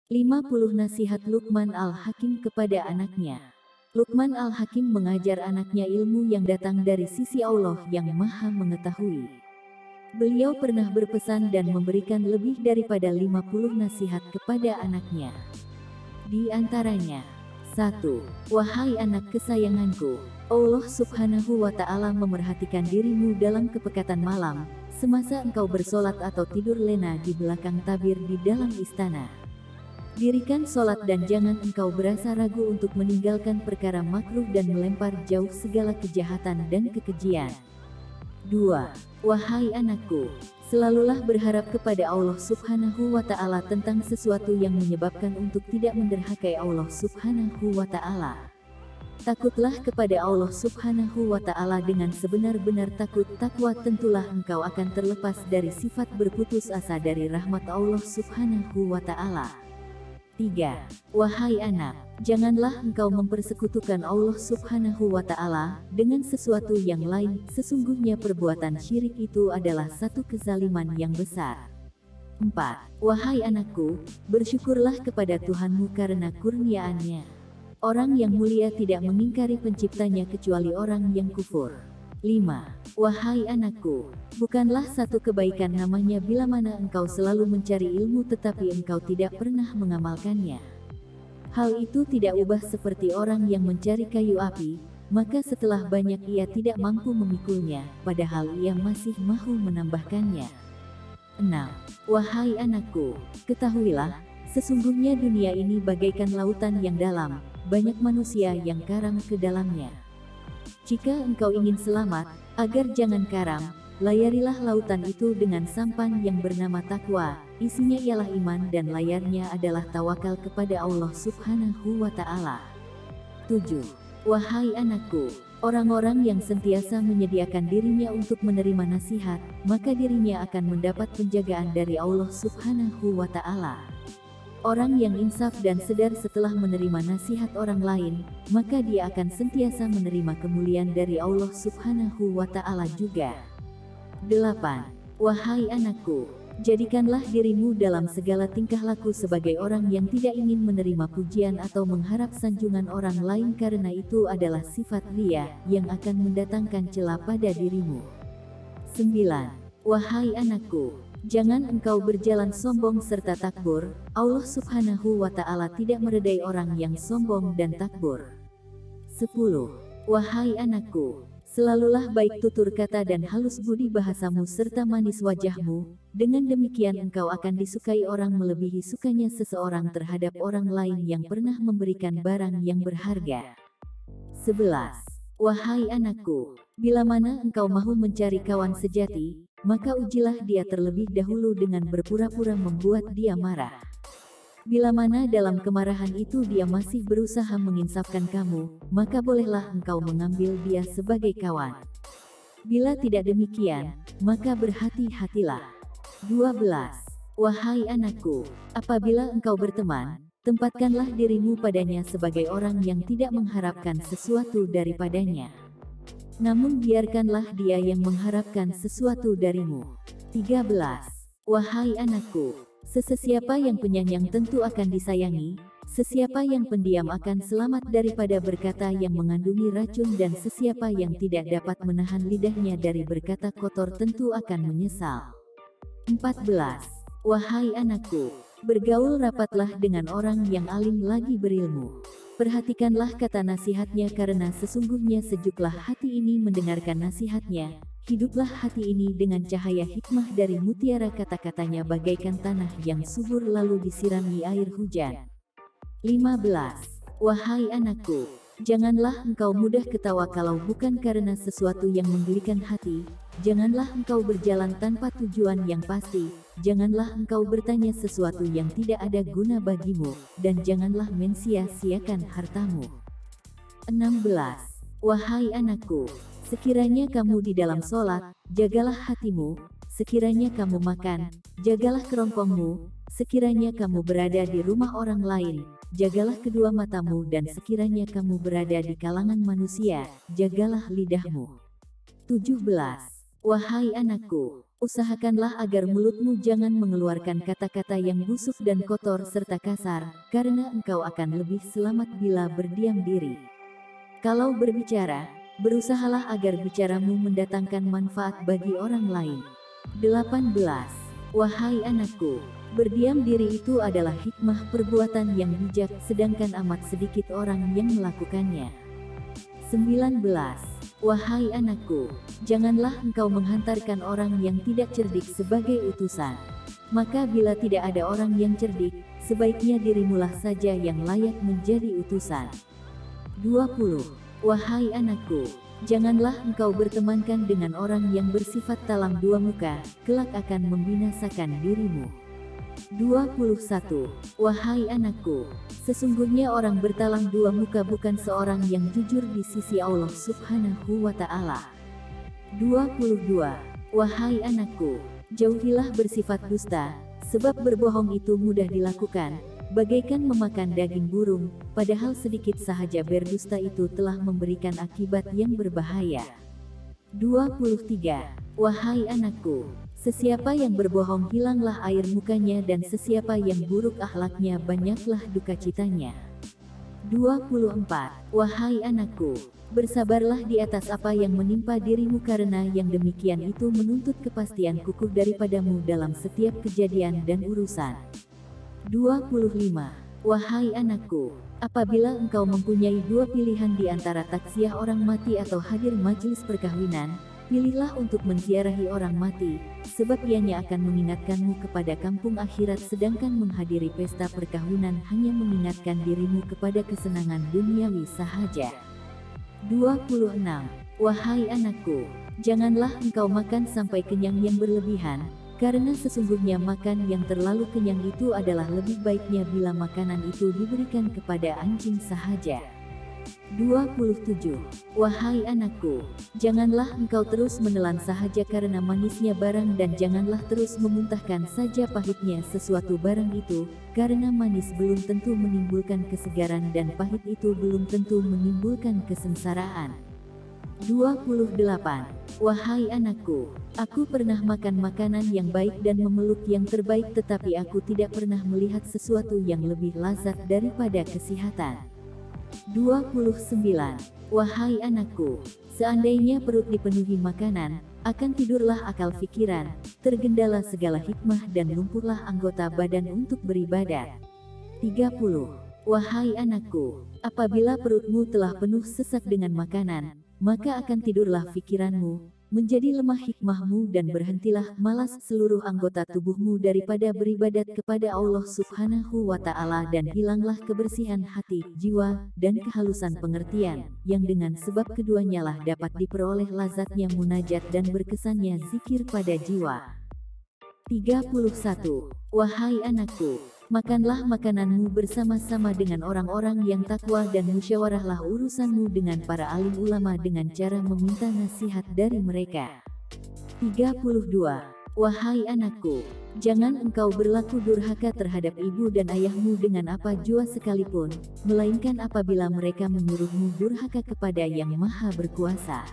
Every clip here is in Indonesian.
50 Nasihat Luqman Al-Hakim kepada anaknya. Luqman Al-Hakim mengajar anaknya ilmu yang datang dari sisi Allah yang Maha Mengetahui. Beliau pernah berpesan dan memberikan lebih daripada 50 nasihat kepada anaknya. Di antaranya, 1. Wahai anak kesayanganku, Allah Subhanahu wa Ta'ala memerhatikan dirimu dalam kepekatan malam, semasa engkau bersolat atau tidur lena di belakang tabir di dalam istana. Dirikan solat dan jangan engkau berasa ragu untuk meninggalkan perkara makruh dan melempar jauh segala kejahatan dan kekejian. 2. Wahai anakku, selalulah berharap kepada Allah Subhanahu wa Ta'ala tentang sesuatu yang menyebabkan untuk tidak menderhakai Allah Subhanahu wa Ta'ala. Takutlah kepada Allah Subhanahu wa Ta'ala dengan sebenar-benar takut takwa, tentulah engkau akan terlepas dari sifat berputus asa dari rahmat Allah Subhanahu wa Ta'ala. 3. Wahai anak, janganlah engkau mempersekutukan Allah Subhanahu wa Ta'ala dengan sesuatu yang lain, sesungguhnya perbuatan syirik itu adalah satu kezaliman yang besar. 4. Wahai anakku, bersyukurlah kepada Tuhanmu karena kurniaannya. Orang yang mulia tidak mengingkari penciptanya kecuali orang yang kufur. 5. Wahai anakku, bukanlah satu kebaikan namanya bila mana engkau selalu mencari ilmu tetapi engkau tidak pernah mengamalkannya. Hal itu tidak ubah seperti orang yang mencari kayu api, maka setelah banyak ia tidak mampu memikulnya, padahal ia masih mahu menambahkannya. 6. Wahai anakku, ketahuilah, sesungguhnya dunia ini bagaikan lautan yang dalam, banyak manusia yang karam ke dalamnya. Jika engkau ingin selamat, agar jangan karam, layarilah lautan itu dengan sampan yang bernama takwa, isinya ialah iman dan layarnya adalah tawakal kepada Allah Subhanahu wa Ta'ala. 7. Wahai anakku, orang-orang yang sentiasa menyediakan dirinya untuk menerima nasihat, maka dirinya akan mendapat penjagaan dari Allah Subhanahu wa Ta'ala. Orang yang insaf dan sedar setelah menerima nasihat orang lain, maka dia akan sentiasa menerima kemuliaan dari Allah Subhanahu wa Ta'ala juga. 8. Wahai anakku, jadikanlah dirimu dalam segala tingkah laku sebagai orang yang tidak ingin menerima pujian atau mengharap sanjungan orang lain, karena itu adalah sifat riya yang akan mendatangkan cela pada dirimu. 9. Wahai anakku, jangan engkau berjalan sombong serta takbur, Allah Subhanahu wa Ta'ala tidak meredai orang yang sombong dan takbur. 10. Wahai anakku, selalulah baik tutur kata dan halus budi bahasamu serta manis wajahmu, dengan demikian engkau akan disukai orang melebihi sukanya seseorang terhadap orang lain yang pernah memberikan barang yang berharga. 11. Wahai anakku, bila mana engkau mahu mencari kawan sejati, maka ujilah dia terlebih dahulu dengan berpura-pura membuat dia marah. Bila mana dalam kemarahan itu dia masih berusaha menginsafkan kamu, maka bolehlah engkau mengambil dia sebagai kawan. Bila tidak demikian, maka berhati-hatilah. 12. Wahai anakku, apabila engkau berteman, tempatkanlah dirimu padanya sebagai orang yang tidak mengharapkan sesuatu daripadanya. Namun biarkanlah dia yang mengharapkan sesuatu darimu. 13. Wahai anakku, sesiapa yang penyayang tentu akan disayangi, sesiapa yang pendiam akan selamat daripada berkata yang mengandungi racun, dan sesiapa yang tidak dapat menahan lidahnya dari berkata kotor tentu akan menyesal. 14. Wahai anakku, bergaul rapatlah dengan orang yang alim lagi berilmu. Perhatikanlah kata nasihatnya, karena sesungguhnya sejuklah hati ini mendengarkan nasihatnya, hiduplah hati ini dengan cahaya hikmah dari mutiara kata-katanya bagaikan tanah yang subur lalu disirami air hujan. 15. Wahai anakku, janganlah engkau mudah ketawa kalau bukan karena sesuatu yang menggelikan hati, janganlah engkau berjalan tanpa tujuan yang pasti, janganlah engkau bertanya sesuatu yang tidak ada guna bagimu, dan janganlah mensia-siakan hartamu. 16. Wahai anakku, sekiranya kamu di dalam sholat, jagalah hatimu, sekiranya kamu makan, jagalah kerongkongmu, sekiranya kamu berada di rumah orang lain, jagalah kedua matamu, dan sekiranya kamu berada di kalangan manusia, jagalah lidahmu. 17. Wahai anakku, Usahakanlah agar mulutmu jangan mengeluarkan kata-kata yang busuk dan kotor serta kasar, karena engkau akan lebih selamat bila berdiam diri. Kalau berbicara, berusahalah agar bicaramu mendatangkan manfaat bagi orang lain. 18. Wahai anakku, berdiam diri itu adalah hikmah perbuatan yang bijak, sedangkan amat sedikit orang yang melakukannya. 19. Wahai anakku, janganlah engkau menghantarkan orang yang tidak cerdik sebagai utusan. Maka bila tidak ada orang yang cerdik, sebaiknya dirimulah saja yang layak menjadi utusan. 20. Wahai anakku, janganlah engkau bertemankan dengan orang yang bersifat talam dua muka, kelak akan membinasakan dirimu. 21. Wahai anakku, sesungguhnya orang bertalang dua muka bukan seorang yang jujur di sisi Allah Subhanahu wa Ta'ala. 22. Wahai anakku, jauhilah bersifat dusta, sebab berbohong itu mudah dilakukan, bagaikan memakan daging burung, padahal sedikit sahaja berdusta itu telah memberikan akibat yang berbahaya. 23. Wahai anakku, sesiapa yang berbohong hilanglah air mukanya, dan sesiapa yang buruk akhlaknya banyaklah duka citanya. 24. Wahai anakku, bersabarlah di atas apa yang menimpa dirimu, karena yang demikian itu menuntut kepastian kukuh daripadamu dalam setiap kejadian dan urusan. 25. Wahai anakku, apabila engkau mempunyai dua pilihan di antara taksiah orang mati atau hadir majelis perkawinan, pilihlah untuk menziarahi orang mati, sebab ianya akan mengingatkanmu kepada kampung akhirat, sedangkan menghadiri pesta perkawinan hanya mengingatkan dirimu kepada kesenangan duniawi sahaja. 26. Wahai anakku, janganlah engkau makan sampai kenyang yang berlebihan, karena sesungguhnya makan yang terlalu kenyang itu adalah lebih baiknya bila makanan itu diberikan kepada anjing sahaja. 27. Wahai anakku, janganlah engkau terus menelan sahaja karena manisnya barang, dan janganlah terus memuntahkan saja pahitnya sesuatu barang itu, karena manis belum tentu menimbulkan kesegaran dan pahit itu belum tentu menimbulkan kesengsaraan. 28. Wahai anakku, aku pernah makan makanan yang baik dan memeluk yang terbaik, tetapi aku tidak pernah melihat sesuatu yang lebih lazat daripada kesihatan. 29. Wahai anakku, seandainya perut dipenuhi makanan, akan tidurlah akal pikiran, tergendala segala hikmah, dan lumpuhlah anggota badan untuk beribadat. 30. Wahai anakku, apabila perutmu telah penuh sesak dengan makanan, maka akan tidurlah pikiranmu, menjadi lemah hikmahmu, dan berhentilah malas seluruh anggota tubuhmu daripada beribadat kepada Allah Subhanahu wa Ta'ala, dan hilanglah kebersihan hati, jiwa, dan kehalusan pengertian, yang dengan sebab keduanya lah dapat diperoleh lazatnya munajat dan berkesannya zikir pada jiwa. 31. Wahai anakku, makanlah makananmu bersama-sama dengan orang-orang yang takwa, dan musyawarahlah urusanmu dengan para alim ulama dengan cara meminta nasihat dari mereka. 32. Wahai anakku, jangan engkau berlaku durhaka terhadap ibu dan ayahmu dengan apa jua sekalipun, melainkan apabila mereka menyuruhmu durhaka kepada yang maha berkuasa.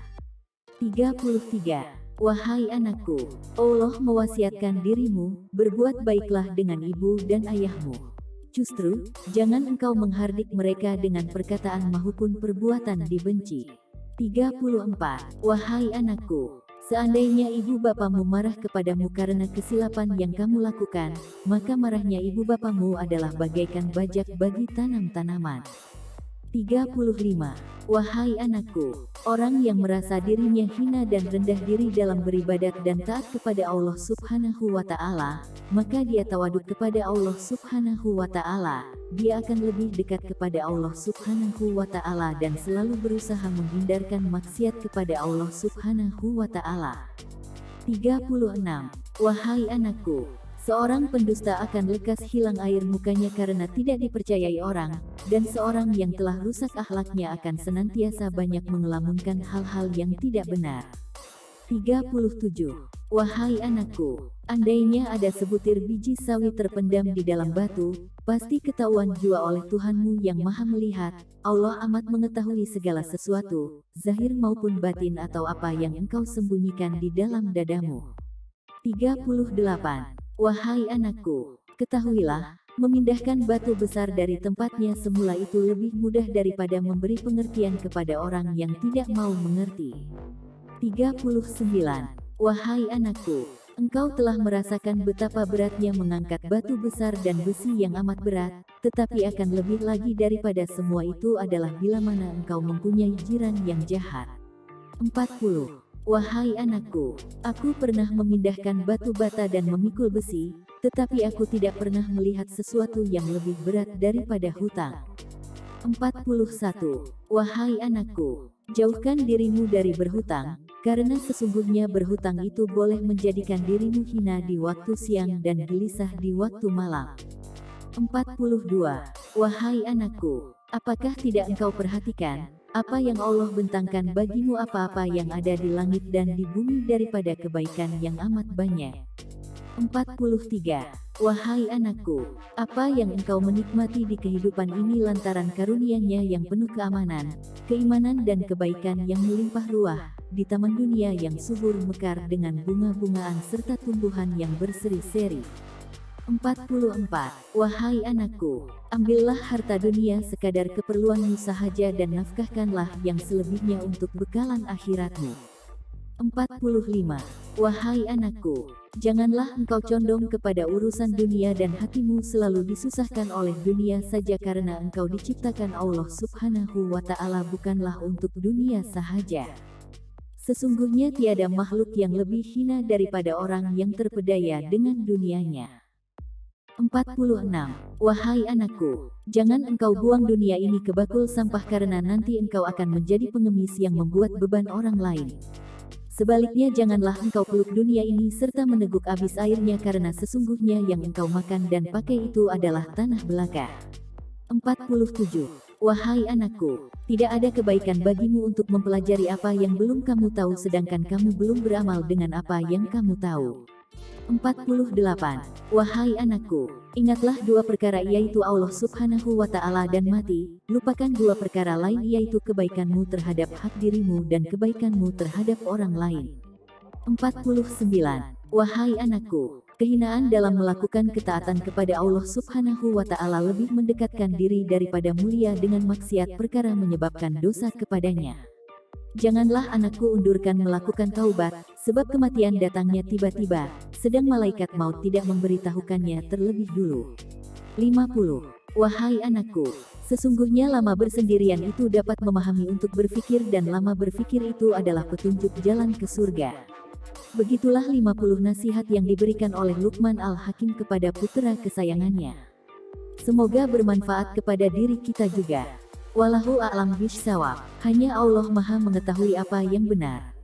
33. Wahai anakku, Allah mewasiatkan dirimu, berbuat baiklah dengan ibu dan ayahmu. Justru, jangan engkau menghardik mereka dengan perkataan maupun perbuatan dibenci. 34. Wahai anakku, seandainya ibu bapamu marah kepadamu karena kesilapan yang kamu lakukan, maka marahnya ibu bapamu adalah bagaikan bajak bagi tanam-tanaman. 35. Wahai anakku, orang yang merasa dirinya hina dan rendah diri dalam beribadat dan taat kepada Allah Subhanahu wa Ta'ala, maka dia tawaduk kepada Allah Subhanahu wa Ta'ala, dia akan lebih dekat kepada Allah Subhanahu wa Ta'ala dan selalu berusaha menghindarkan maksiat kepada Allah Subhanahu wa Ta'ala. 36. Wahai anakku, seorang pendusta akan lekas hilang air mukanya karena tidak dipercayai orang, dan seorang yang telah rusak akhlaknya akan senantiasa banyak mengelamunkan hal-hal yang tidak benar. 37. Wahai anakku, andainya ada sebutir biji sawi terpendam di dalam batu, pasti ketahuan jua oleh Tuhanmu yang maha melihat. Allah amat mengetahui segala sesuatu, zahir maupun batin, atau apa yang engkau sembunyikan di dalam dadamu. 38. Wahai anakku, ketahuilah, memindahkan batu besar dari tempatnya semula itu lebih mudah daripada memberi pengertian kepada orang yang tidak mau mengerti. 39. Wahai anakku, engkau telah merasakan betapa beratnya mengangkat batu besar dan besi yang amat berat, tetapi akan lebih lagi daripada semua itu adalah bila mana engkau mempunyai jiran yang jahat. 40. Wahai anakku, aku pernah memindahkan batu bata dan memikul besi, tetapi aku tidak pernah melihat sesuatu yang lebih berat daripada hutang. 41. Wahai anakku, jauhkan dirimu dari berhutang, karena sesungguhnya berhutang itu boleh menjadikan dirimu hina di waktu siang dan gelisah di waktu malam. 42. Wahai anakku, apakah tidak engkau perhatikan, apa yang Allah bentangkan bagimu apa-apa yang ada di langit dan di bumi daripada kebaikan yang amat banyak. 43. Wahai anakku, apa yang engkau menikmati di kehidupan ini lantaran karunia-Nya yang penuh keamanan, keimanan dan kebaikan yang melimpah ruah, di taman dunia yang subur mekar dengan bunga-bungaan serta tumbuhan yang berseri-seri. 44. Wahai anakku, ambillah harta dunia sekadar keperluanmu sahaja dan nafkahkanlah yang selebihnya untuk bekalan akhiratmu. 45. Wahai anakku, janganlah engkau condong kepada urusan dunia dan hatimu selalu disusahkan oleh dunia saja karena engkau diciptakan Allah Subhanahu wa Ta'ala bukanlah untuk dunia sahaja. Sesungguhnya tiada makhluk yang lebih hina daripada orang yang terpedaya dengan dunianya. 46. Wahai anakku, jangan engkau buang dunia ini ke bakul sampah karena nanti engkau akan menjadi pengemis yang membuat beban orang lain. Sebaliknya janganlah engkau peluk dunia ini serta meneguk abis airnya karena sesungguhnya yang engkau makan dan pakai itu adalah tanah belaka. 47. Wahai anakku, tidak ada kebaikan bagimu untuk mempelajari apa yang belum kamu tahu sedangkan kamu belum beramal dengan apa yang kamu tahu. 48. Wahai anakku, ingatlah dua perkara yaitu Allah Subhanahu wa Ta'ala dan mati, lupakan dua perkara lain yaitu kebaikanmu terhadap hak dirimu dan kebaikanmu terhadap orang lain. 49. Wahai anakku, kehinaan dalam melakukan ketaatan kepada Allah Subhanahu wa Ta'ala lebih mendekatkan diri daripada mulia dengan maksiat perkara menyebabkan dosa kepadanya. Janganlah anakku undurkan melakukan taubat, sebab kematian datangnya tiba-tiba, sedang malaikat maut tidak memberitahukannya terlebih dulu. 50. Wahai anakku, sesungguhnya lama bersendirian itu dapat memahami untuk berfikir dan lama berfikir itu adalah petunjuk jalan ke surga. Begitulah 50 nasihat yang diberikan oleh Luqman Al-Hakim kepada putra kesayangannya. Semoga bermanfaat kepada diri kita juga. Wallahu a'lam bishshawab. Hanya Allah Maha mengetahui apa yang benar.